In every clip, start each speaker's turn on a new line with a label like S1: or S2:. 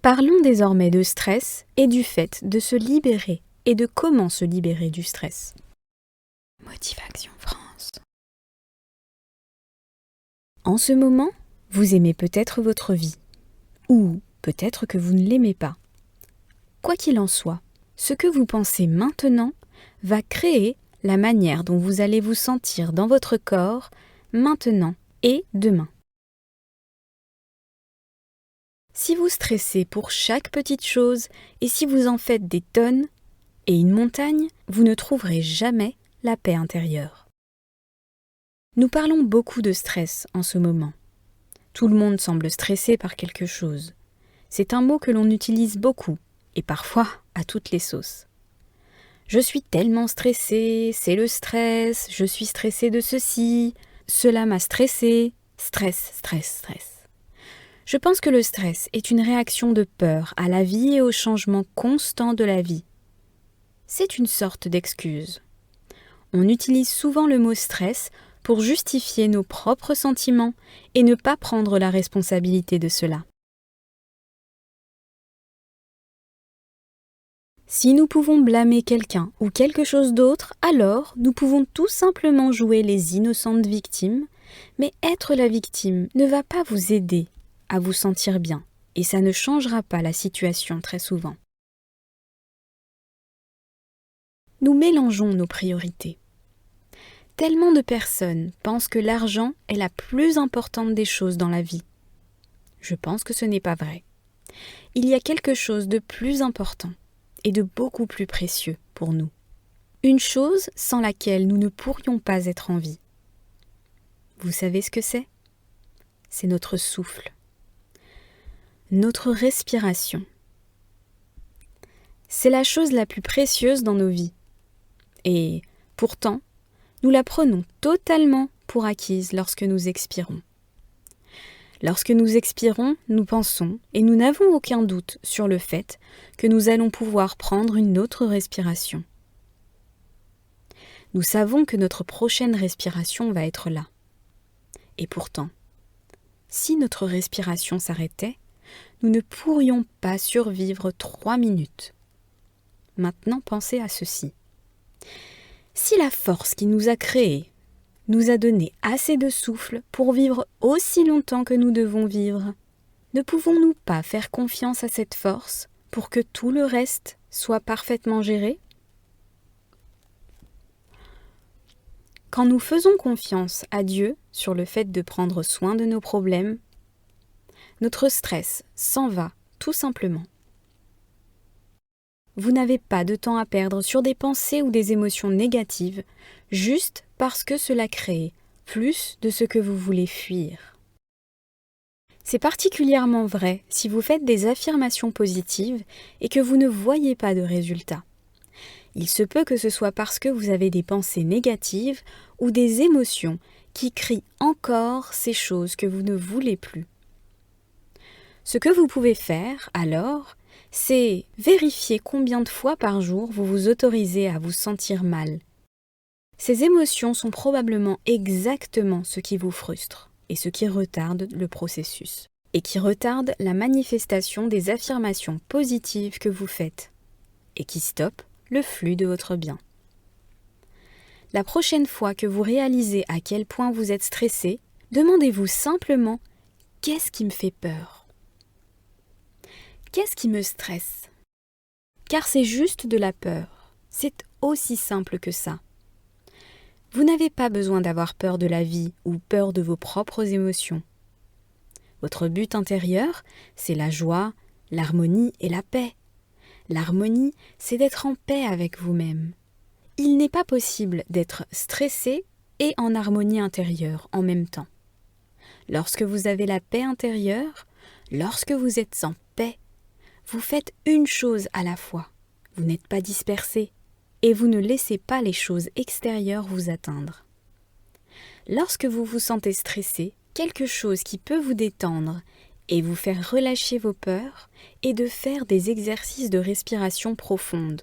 S1: Parlons désormais de stress et du fait de se libérer et de comment se libérer du stress. Motivation France. En ce moment, vous aimez peut-être votre vie, ou peut-être que vous ne l'aimez pas. Quoi qu'il en soit, ce que vous pensez maintenant va créer la manière dont vous allez vous sentir dans votre corps maintenant et demain. Si vous stressez pour chaque petite chose et si vous en faites des tonnes et une montagne, vous ne trouverez jamais la paix intérieure. Nous parlons beaucoup de stress en ce moment. Tout le monde semble stressé par quelque chose. C'est un mot que l'on utilise beaucoup et parfois à toutes les sauces. Je suis tellement stressée, c'est le stress, je suis stressée de ceci, cela m'a stressée, stress, stress, stress. Je pense que le stress est une réaction de peur à la vie et au changement constant de la vie. C'est une sorte d'excuse. On utilise souvent le mot stress pour justifier nos propres sentiments et ne pas prendre la responsabilité de cela. Si nous pouvons blâmer quelqu'un ou quelque chose d'autre, alors nous pouvons tout simplement jouer les innocentes victimes, mais être la victime ne va pas vous aider à vous sentir bien, et ça ne changera pas la situation très souvent. Nous mélangeons nos priorités. Tellement de personnes pensent que l'argent est la plus importante des choses dans la vie. Je pense que ce n'est pas vrai. Il y a quelque chose de plus important et de beaucoup plus précieux pour nous. Une chose sans laquelle nous ne pourrions pas être en vie. Vous savez ce que c'est ? C'est notre souffle. Notre respiration. C'est la chose la plus précieuse dans nos vies. Et pourtant, nous la prenons totalement pour acquise lorsque nous expirons. Lorsque nous expirons, nous pensons, et nous n'avons aucun doute sur le fait que nous allons pouvoir prendre une autre respiration. Nous savons que notre prochaine respiration va être là. Et pourtant, si notre respiration s'arrêtait, nous ne pourrions pas survivre 3 minutes. Maintenant, pensez à ceci. Si la force qui nous a créés nous a donné assez de souffle pour vivre aussi longtemps que nous devons vivre, ne pouvons-nous pas faire confiance à cette force pour que tout le reste soit parfaitement géré ? Quand nous faisons confiance à Dieu sur le fait de prendre soin de nos problèmes, notre stress s'en va tout simplement. Vous n'avez pas de temps à perdre sur des pensées ou des émotions négatives, juste parce que cela crée plus de ce que vous voulez fuir. C'est particulièrement vrai si vous faites des affirmations positives et que vous ne voyez pas de résultats. Il se peut que ce soit parce que vous avez des pensées négatives ou des émotions qui crient encore ces choses que vous ne voulez plus. Ce que vous pouvez faire, alors, c'est vérifier combien de fois par jour vous vous autorisez à vous sentir mal. Ces émotions sont probablement exactement ce qui vous frustre et ce qui retarde le processus, et qui retarde la manifestation des affirmations positives que vous faites, et qui stoppe le flux de votre bien. La prochaine fois que vous réalisez à quel point vous êtes stressé, demandez-vous simplement « Qu'est-ce qui me fait peur ?» Qu'est-ce qui me stresse ? Car c'est juste de la peur. C'est aussi simple que ça. Vous n'avez pas besoin d'avoir peur de la vie ou peur de vos propres émotions. Votre but intérieur, c'est la joie, l'harmonie et la paix. L'harmonie, c'est d'être en paix avec vous-même. Il n'est pas possible d'être stressé et en harmonie intérieure en même temps. Lorsque vous avez la paix intérieure, lorsque vous êtes en paix, vous faites une chose à la fois. Vous n'êtes pas dispersé et vous ne laissez pas les choses extérieures vous atteindre. Lorsque vous vous sentez stressé, quelque chose qui peut vous détendre et vous faire relâcher vos peurs est de faire des exercices de respiration profonde.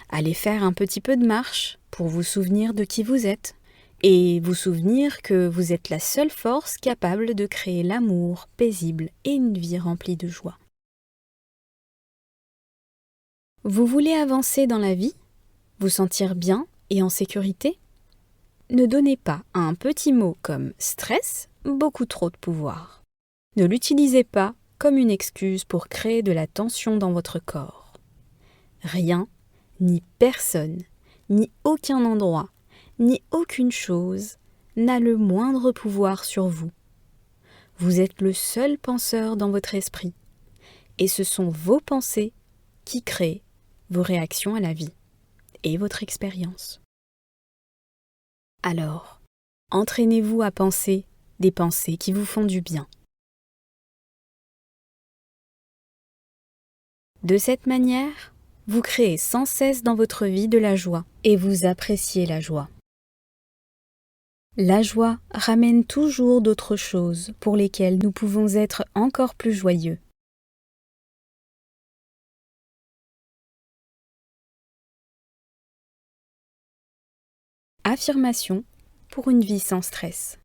S1: Allez faire un petit peu de marche pour vous souvenir de qui vous êtes et vous souvenir que vous êtes la seule force capable de créer l'amour paisible et une vie remplie de joie. Vous voulez avancer dans la vie? Vous sentir bien et en sécurité? Ne donnez pas à un petit mot comme stress beaucoup trop de pouvoir. Ne l'utilisez pas comme une excuse pour créer de la tension dans votre corps. Rien, ni personne, ni aucun endroit, ni aucune chose n'a le moindre pouvoir sur vous. Vous êtes le seul penseur dans votre esprit, et ce sont vos pensées qui créent vos réactions à la vie et votre expérience. Alors, entraînez-vous à penser des pensées qui vous font du bien. De cette manière, vous créez sans cesse dans votre vie de la joie et vous appréciez la joie. La joie ramène toujours d'autres choses pour lesquelles nous pouvons être encore plus joyeux. Affirmation pour une vie sans stress.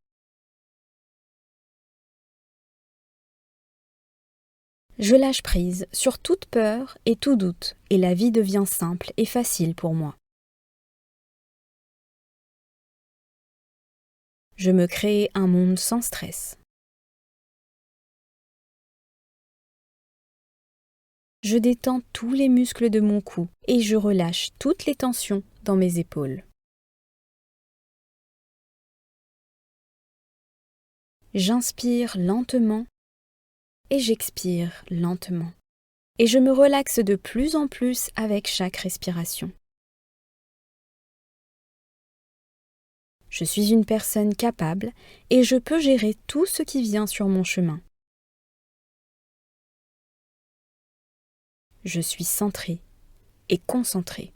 S1: Je lâche prise sur toute peur et tout doute et la vie devient simple et facile pour moi. Je me crée un monde sans stress. Je détends tous les muscles de mon cou et je relâche toutes les tensions dans mes épaules. J'inspire lentement et j'expire lentement. Et je me relaxe de plus en plus avec chaque respiration. Je suis une personne capable et je peux gérer tout ce qui vient sur mon chemin. Je suis centrée et concentrée.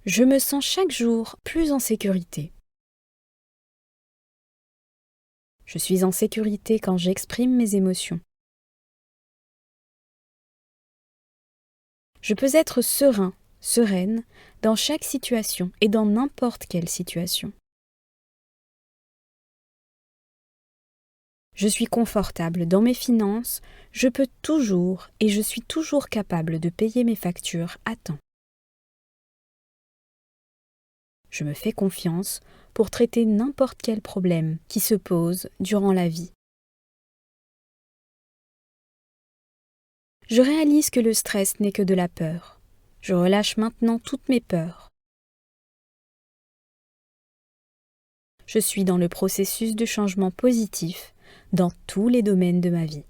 S1: Je me sens chaque jour plus en sécurité. Je suis en sécurité quand j'exprime mes émotions. Je peux être serein, sereine dans chaque situation et dans n'importe quelle situation. Je suis confortable dans mes finances, je peux toujours et je suis toujours capable de payer mes factures à temps. Je me fais confiance pour traiter n'importe quel problème qui se pose durant la vie. Je réalise que le stress n'est que de la peur. Je relâche maintenant toutes mes peurs. Je suis dans le processus de changement positif dans tous les domaines de ma vie.